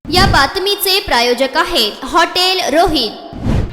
या बातमीचे प्रायोजक आहेत हॉटेल रोहित।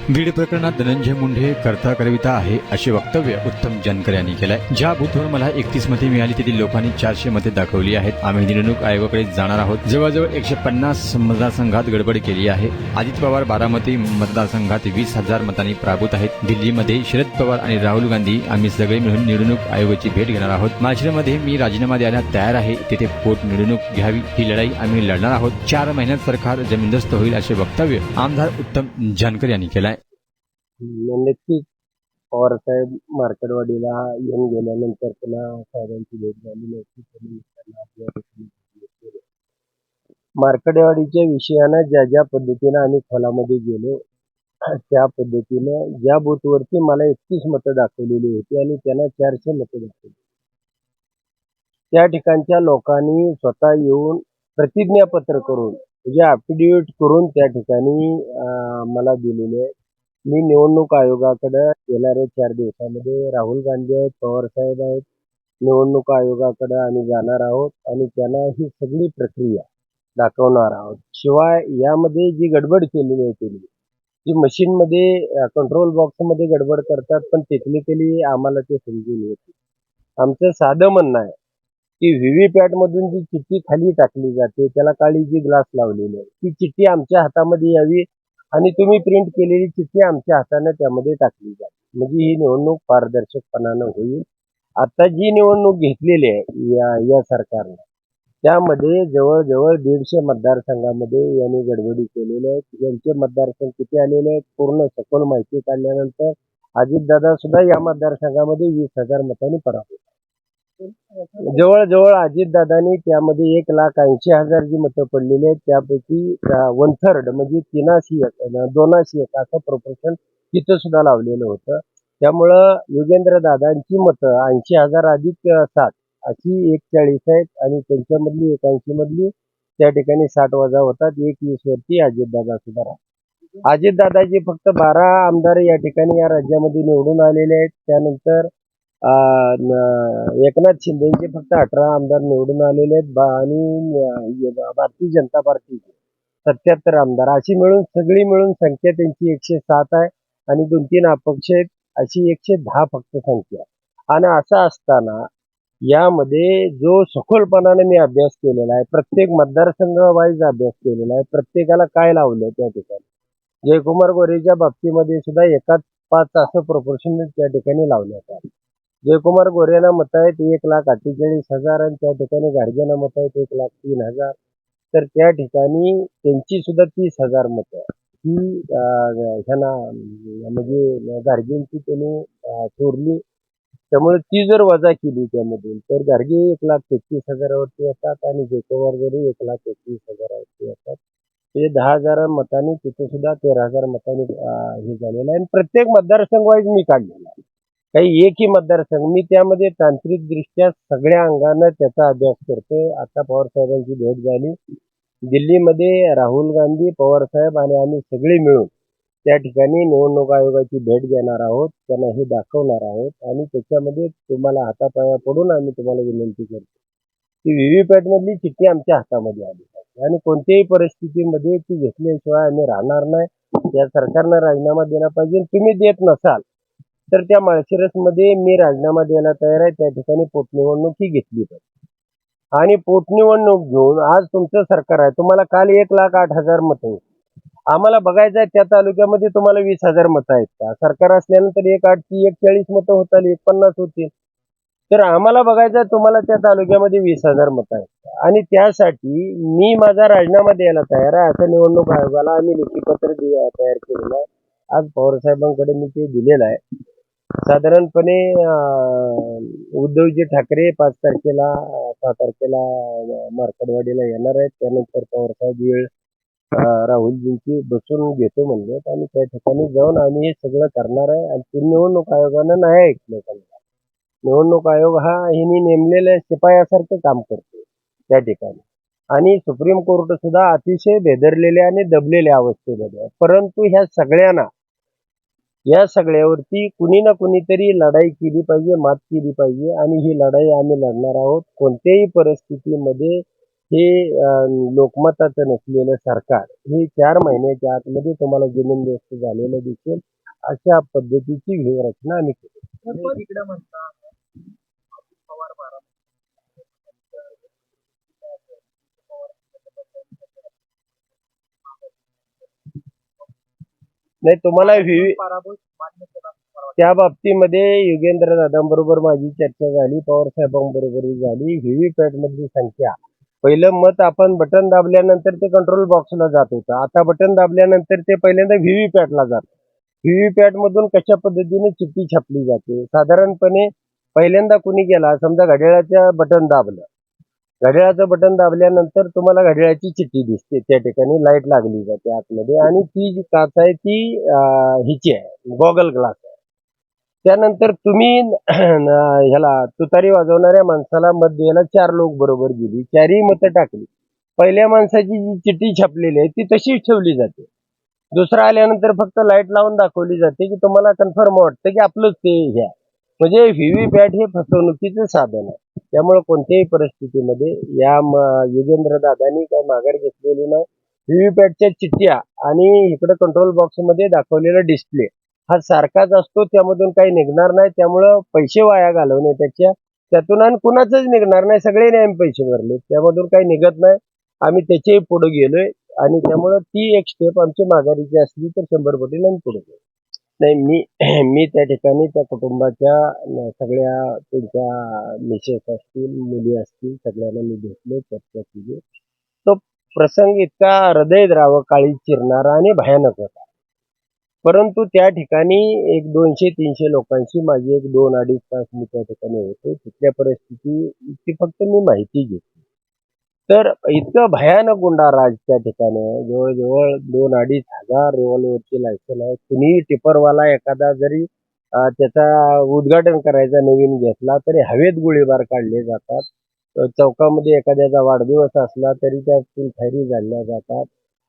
बीड प्रकरणात धनंजय मुंडे करता करविता आहे असे वक्तव्य उत्तम जानकर यांनी केलंय। ज्या बूथवर मला 31 मते मिळाली तेथील लोकांनी 400 मते दाखवली आहेत। आम्ही निवडणूक आयोगाकडे जाणार आहोत। जवळजवळ 150 मतदारसंघात गडबड केली आहे। अजित पवार बारामती मतदारसंघात 20,000 मतांनी पराभूत आहेत। दिल्लीमध्ये शरद पवार आणि राहुल गांधी आम्ही सगळे मिळून निवडणूक आयोगाची भेट घेणार आहोत। माळशिरसमध्ये मी राजीनामा द्यायला तयार आहे। तिथे पोटनिवडणूक घ्यावी ही लढाई आम्ही लढणार आहोत। 4 महिन्यात सरकार जमीनदोस्त होईल असे वक्तव्य आमदार उत्तम जानकर यांनी केलंय। नक्कीच पवारसाहेब मार्केटवाडीला येऊन गेल्यानंतर पुन्हा साहेबांची भेट झाली नव्हती। मार्केटवाडीच्या विषयानं ज्या पद्धतीनं आम्ही खोलामध्ये गेलो त्या पद्धतीनं ज्या बूथवरती मला 31 मतं दाखवलेली होती आणि त्यांना 400 मतं दाखवली, त्या ठिकाणच्या लोकांनी स्वतः येऊन प्रतिज्ञापत्र करून म्हणजे अफिडेविट करून त्या ठिकाणी मला दिलेले। मी निवडणूक आयोगाकडे येणाऱ्या 4 दिवसामध्ये राहुल गांधी आहेत, पवार साहेब आहेत, निवडणूक आयोगाकडे आम्ही जाणार आहोत आणि त्यांना ही सगळी प्रक्रिया दाखवणार आहोत। शिवाय यामध्ये जी गडबड केलेली आहे जी मशीनमध्ये कंट्रोल बॉक्समध्ये गडबड करतात, पण टेक्निकली आम्हाला ते समजून येते। आमचं साधं म्हणणं आहे की व्हीव्हीपॅट मधून जी चिठ्ठी खाली टाकली जाते त्याला काळी जी ग्लास लावलेली आहे ती चिठ्ठी आमच्या हातामध्ये यावी आणि तुम्ही प्रिंट केलेली चिठ्ठी आमच्या हाताने त्यामध्ये टाकली जाते, म्हणजे ही निवडणूक पारदर्शकपणानं होईल। आता जी निवडणूक घेतलेली आहे या सरकारने त्यामध्ये जवळजवळ 150 मतदारसंघामध्ये यांनी गडबडी केलेल्या आहेत। यांचे मतदारसंघ किती आलेले आहेत पूर्ण सखोल माहिती काढल्यानंतर अजितदादा सुद्धा या मतदारसंघामध्ये 20,000 मतांनी पराभूत। जवळजवळ अजितदादांनी त्यामध्ये 1,80,000 जी मतं पडलेली आहेत त्यापैकी 1/3 म्हणजे 2/1 असं प्रोपोर्शन तिथं सुद्धा लावलेलं होतं। त्यामुळं योगेंद्र दादांची मतं 80,000 अधिक 7 अशी 41 आहेत आणि त्यांच्यामधली 81 मधली त्या ठिकाणी 60 वजा होतात, 21 वरती अजितदादा सुद्धा राहतात। अजितदादाची फक्त 12 आमदार या ठिकाणी या राज्यामध्ये निवडून आलेले आहेत। त्यानंतर एकनाथ शिंदेचे फक्त 18 आमदार निवडून आलेले आहेत आणि भारतीय जनता पार्टीचे 77 आमदार अशी मिळून सगळी मिळून संख्या त्यांची 107 आहे आणि 2-3 अपक्ष आहेत, अशी 110 फक्त संख्या। आणि असं असताना यामध्ये जो सखोलपणाने मी अभ्यास केलेला आहे, प्रत्येक मतदारसंघ वाईज अभ्यास केलेला आहे, प्रत्येकाला काय लावलं त्या ठिकाणी जयकुमार गोरेच्या बाबतीमध्ये सुद्धा 1:5 असं प्रोपोर्शन त्या ठिकाणी लावण्यात आलं। जयकुमार गोरेला मतं आहेत 1,48,000 आणि त्या ठिकाणी गाडगेंना मतं आहेत 1,03,000, तर त्या ठिकाणी त्यांची सुद्धा 30,000 मतं ही ह्यांना म्हणजे गाडगेंची त्यांनी चोरली। त्यामुळे ती जर वजा केली त्यामधून तर गाडगे 1,33,000 वरती येतात आणि जयकुमार गोरे 1,31,000 वरती येतात। म्हणजे 10,000 मतांनी तिथे सुद्धा 13,000 मतांनी हे झालेलं आहे। आणि प्रत्येक मतदारसंघ वाईज मी काढलेला आहे, काही एकही मतदारसंघ मी त्यामध्ये तांत्रिकदृष्ट्या सगळ्या अंगानं त्याचा अभ्यास करतोय। आता पवार साहेबांची भेट झाली दिल्लीमध्ये, राहुल गांधी, पवार साहेब आणि आम्ही सगळे मिळून त्या ठिकाणी निवडणूक आयोगाची भेट घेणार आहोत, त्यांना हे दाखवणार आहोत आणि त्याच्यामध्ये तुम्हाला हातापाया पडून आम्ही तुम्हाला विनंती करतो की व्हीव्हीपॅट मधली चिठ्ठी आमच्या हातामध्ये आली पाहिजे आणि कोणत्याही परिस्थितीमध्ये ती घेतल्याशिवाय आम्ही राहणार नाही। त्या सरकारनं राजीनामा दिला पाहिजे। तुम्ही देत नसाल तर त्या माळशिरसमध्ये मी राजीनामा द्यायला तयार आहे, त्या ठिकाणी पोटनिवडणूक ही घेतली पाहिजे आणि पोटनिवडणूक घेऊन आज तुमचं सरकार आहे, तुम्हाला काल 1,08,000 मतं आम्हाला बघायचं आहे त्या तालुक्यामध्ये तुम्हाला 20,000 मतं आहेत का? सरकार असल्यानंतर 1,08 ची 1,40 मतं होतात, 1,50 होतील, तर आम्हाला बघायचं आहे तुम्हाला त्या तालुक्यामध्ये 20,000 मतं आहेत आणि त्यासाठी मी माझा राजीनामा द्यायला तयार आहे असं निवडणूक आयोगाला आम्ही लेखीपत्र तयार केलेलं आहे। आज पवारसाहेबांकडे मी ते दिलेलं आहे। साधारणपणे उद्धवजी ठाकरे 5 तारखेला 6 तारखेला मार्केटवाडीला येणार आहेत। त्यानंतर पवारसाहेब वेळ राहुलजींची बसून घेतो म्हणजे आणि त्या ठिकाणी जाऊन आम्ही हे सगळं करणार आहे आणि ते निवडणूक आयोगानं नाही ऐकलं त्यांना। निवडणूक आयोग हा हिने नेमलेल्या शिपायासारखं काम करतो त्या ठिकाणी आणि सुप्रीम कोर्ट सुद्धा अतिशय बेदरलेले आणि दबलेल्या अवस्थेमध्ये आहे। परंतु ह्या सगळ्यांना या सगळ्यावरती कुणी ना कुणीतरी लढाई केली पाहिजे, मात केली पाहिजे आणि ही लढाई आम्ही लढणार आहोत। कोणत्याही परिस्थितीमध्ये हे लोकमताचं नसलेलं सरकार हे 4 महिन्याच्या आतमध्ये तुम्हाला जमीनदोस्त झालेलं दिसेल. अशा पद्धतीची व्यूहरचना आम्ही केली. नाही तुम्हाला त्या बाबतीमध्ये युगेंद्र दादांबरोबर माझी चर्चा झाली, पवार साहेबांबरोबरही झाली. व्हीव्हीपॅट मधली संख्या, पहिलं मत आपण बटन दाबल्यानंतर ते कंट्रोल बॉक्सला जात होतं, आता बटन दाबल्यानंतर ते पहिल्यांदा व्हीव्हीपॅटला जातं. व्हीव्हीपॅट मधून कशा पद्धतीने चिठ्ठी छापली जाते, साधारणपणे पहिल्यांदा कुणी गेला, समजा घड्याळाच्या बटन दाबलं, घड्याळाचं बटन दाबल्यानंतर तुम्हाला घड्याळाची चिठ्ठी दिसते, त्या ठिकाणी लाईट लागली जाते आतमध्ये, आणि ती जी काच आहे ती हिची आहे, गॉगल ग्लास आहे. त्यानंतर तुम्ही ह्याला तुतारी वाजवणाऱ्या माणसाला मत द्यायला 4 लोक बरोबर गेली, 4ही मतं टाकली. पहिल्या माणसाची जी चिठ्ठी छापलेली आहे ती तशीच ठेवली जाते. दुसरा आल्यानंतर फक्त लाईट लावून दाखवली जाते की तुम्हाला कन्फर्म वाटतं की आपलंच ते हे आहे. म्हणजे व्हीव्हीपॅट हे फसवणुकीचं साधन आहे. त्यामुळे कोणत्याही परिस्थितीमध्ये या युगेंद्र दादांनी काय माघार घेतलेली नाही. व्हीव्हीपॅटच्या चिठ्ठ्या आणि इकडे कंट्रोल बॉक्समध्ये दाखवलेला डिस्प्ले हा सारखाच असतो, त्यामधून काही निघणार नाही. त्यामुळं पैसे वाया घालवण्यापेक्षा त्यातून आणि कुणाचंच निघणार नाही, सगळ्यांनी आम्ही पैसे भरले, त्यामधून काही निघत नाही. आम्ही त्याच्याही पुढे गेलोय आणि त्यामुळं ती एक स्टेप आमची माघारीची असली तर 100 पटीने आम्ही पुढे गेलो. नाही, मी त्या ठिकाणी त्या कुटुंबाच्या सगळ्या त्यांच्या मिसेस असतील, मुली असतील, सगळ्यांना मी भेटलो, चर्चा केली. तो प्रसंग इतका हृदयद्रावक, काळी चिरणारा आणि भयानक होता. परंतु त्या ठिकाणी एक 200-300 लोकांशी माझी एक 2-2.5 तास मी त्या ठिकाणी होतो. तिथल्या परिस्थितीची फक्त मी माहिती घेतली. तर इतकं भयानक गुंडाराज त्या ठिकाणी, जवळजवळ 2-2.5 हजार रिव्हॉल्वरची लायसन आहे. कुणीही टिपरवाला एखादा जरी त्याचा उद्घाटन करायचा नवीन घेतला तरी हवेत गोळीबार काढले जातात. चौकामध्ये एखाद्याचा वाढदिवस असला तरी त्यातून फायरी झाल्या जातात.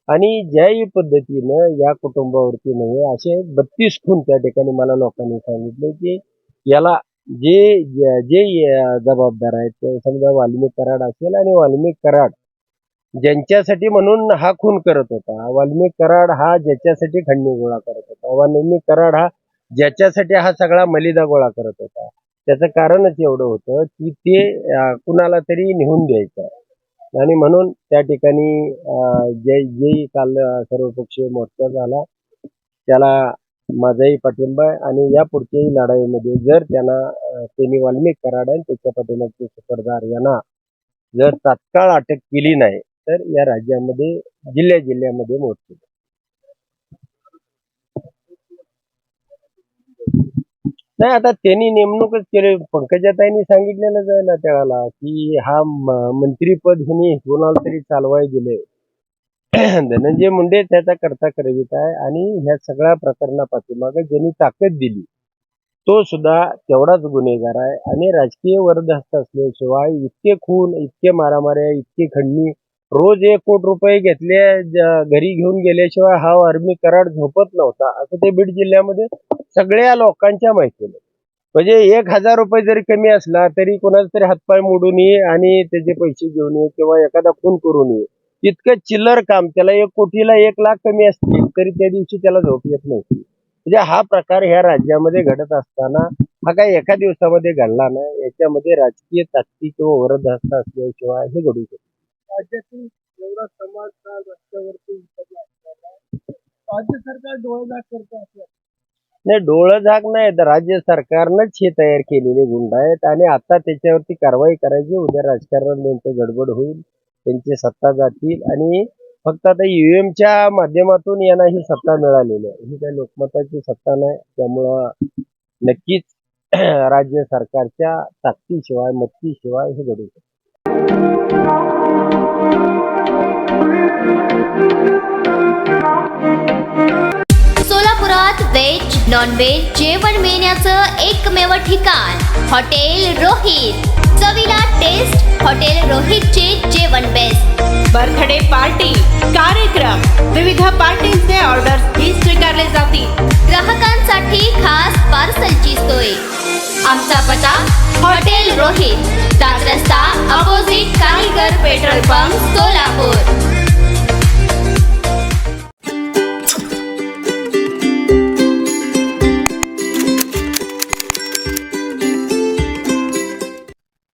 आणि ज्याही पद्धतीनं या कुटुंबावरती नव्हे असे 32 खून त्या ठिकाणी मला लोकांनी सांगितले की याला जे जे जबाबदार आहेत, समजा वाल्मिक कराड असेल, आणि वाल्मिक कराड ज्यांच्यासाठी म्हणून हा खून करत होता, वाल्मिक कराड हा ज्याच्यासाठी खंडणी गोळा करत होता, वाल्मिक कराड हा ज्याच्यासाठी हा सगळा मलिदा गोळा करत होता, त्याचं कारणच एवढं होतं की ते कुणाला तरी नेऊन द्यायचं आहे. आणि म्हणून त्या ठिकाणी जे काल सर्वपक्षीय मोर्चा झाला त्याला माझाही पाठिंबा आहे. आणि या पुढच्याही लढाईमध्ये जर त्यांनी वाल्मिक कराड आणि त्याच्या पाठिंबाचे सुपरदार यांना जर तात्काळ अटक केली नाही तर या राज्यामध्ये जिल्ह्यामध्ये मोर्चे. नाही, आता त्यांनी नेमणूकच केली. पंकजाताईंनी सांगितलेलंच आहे ना त्याला की हा मंत्रीपद हिने कोणाला तरी चालवाय दिले. धनंजय मुंडे त्याचा करता करविता आहे आणि ह्या सगळ्या प्रकरणापाठीमागे ज्यांनी ताकद दिली तो सुद्धा तेवढाच गुन्हेगार आहे. आणि राजकीय वरदहस्त असल्याशिवाय इतके खून, इतके मारामाऱ्या, इतकी खंडणी, रोज 1 कोटी रुपये घेतले घरी घेऊन गेल्याशिवाय हा वाल्मिक कराड झोपत नव्हता, असं ते बीड जिल्ह्यामध्ये सगळ्या लोकांच्या माहितीने. म्हणजे 1000 रुपये जरी कमी असला तरी कोणाचा तरी हातपाय मोडून ये आणि त्याचे पैसे घेऊन ये किंवा एखादा खून करून ये, इतकं चिल्लर काम. त्याला 1 कोटीला 1 लाख कमी असतील तरी त्या दिवशी त्याला झोप येत नव्हती. म्हणजे हा प्रकार ह्या राज्यामध्ये घडत असताना हा काही एका दिवसामध्ये घडला नाही. याच्यामध्ये राजकीय ताकदी किंवा वरदहस्त असल्याशिवाय हे घडू शकते. राज्यातील एवढा समाज रस्त्यावरती राज्य सरकार डोळेझाक करतं असं नाही, डोळेझाक नाही, तर राज्य सरकारनंच हे तयार केलेले गुंड आहेत आणि आता त्याच्यावरती कारवाई करायची. उद्या राजकारण त्यांचं गडबड होईल, त्यांची सत्ता जातील आणि फक्त आता ईव्हीएमच्या माध्यमातून यांना ही सत्ता मिळालेली आहे. ही काही लोकमताची सत्ता नाही. त्यामुळं नक्कीच राज्य सरकारच्या ताकदीशिवाय, मत्तीशिवाय हे घडू शकते. सोलापुरात व्हेज नॉन व्हेज जेवण मिळण्याचं एकमेव ठिकाण हॉटेल रोहित. चवीला टेस्ट, हॉटेल रोहितचे जेवण बेस्ट. बर्थडे पार्टी, कार्यक्रम, विविध पार्टींचे ऑर्डर्स स्वीकारले जातील. ग्राहकांसाठी खास पार्सलची सोय. आमचा पत्ता हॉटेल रोहित, 7 रस्ता अपोजिट कारीगर पेट्रोल पंप सोलापूर.